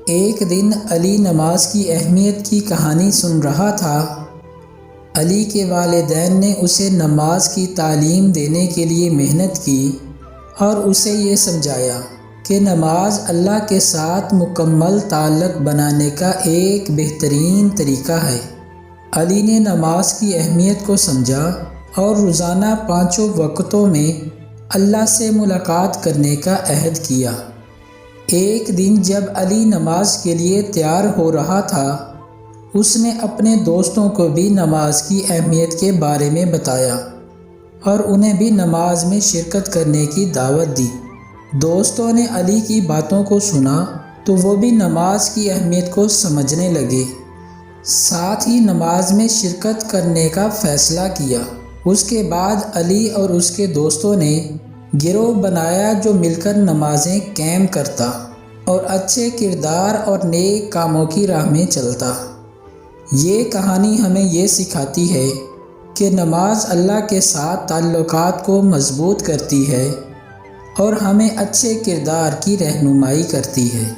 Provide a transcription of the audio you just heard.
ایک دن علی نماز کی اہمیت کی کہانی سن رہا تھا۔ علی کے والدین نے اسے نماز کی تعلیم دینے کے لیے محنت کی اور اسے یہ سمجھایا کہ نماز اللہ کے ساتھ مکمل تعلق بنانے کا ایک بہترین طریقہ ہے۔ علی نے نماز کی اہمیت کو سمجھا اور روزانہ 5 وقتوں میں اللہ سے ملاقات کرنے کا عہد کیا۔ ایک دن جب علی نماز کے لیے تیار ہو رہا تھا، اس نے اپنے دوستوں کو بھی نماز کی اہمیت کے بارے میں بتایا اور انہیں بھی نماز میں شرکت کرنے کی دعوت دی۔ دوستوں نے علی کی باتوں کو سنا تو وہ بھی نماز کی اہمیت کو سمجھنے لگے، ساتھ ہی نماز میں شرکت کرنے کا فیصلہ کیا۔ اس کے بعد علی اور اس کے دوستوں نے گروہ بنایا جو مل کر نمازیں قائم کرتا اور اچھے کردار اور نیک کاموں کی راہ میں چلتا۔ یہ کہانی ہمیں یہ سکھاتی ہے کہ نماز اللہ کے ساتھ تعلقات کو مضبوط کرتی ہے اور ہمیں اچھے کردار کی رہنمائی کرتی ہے۔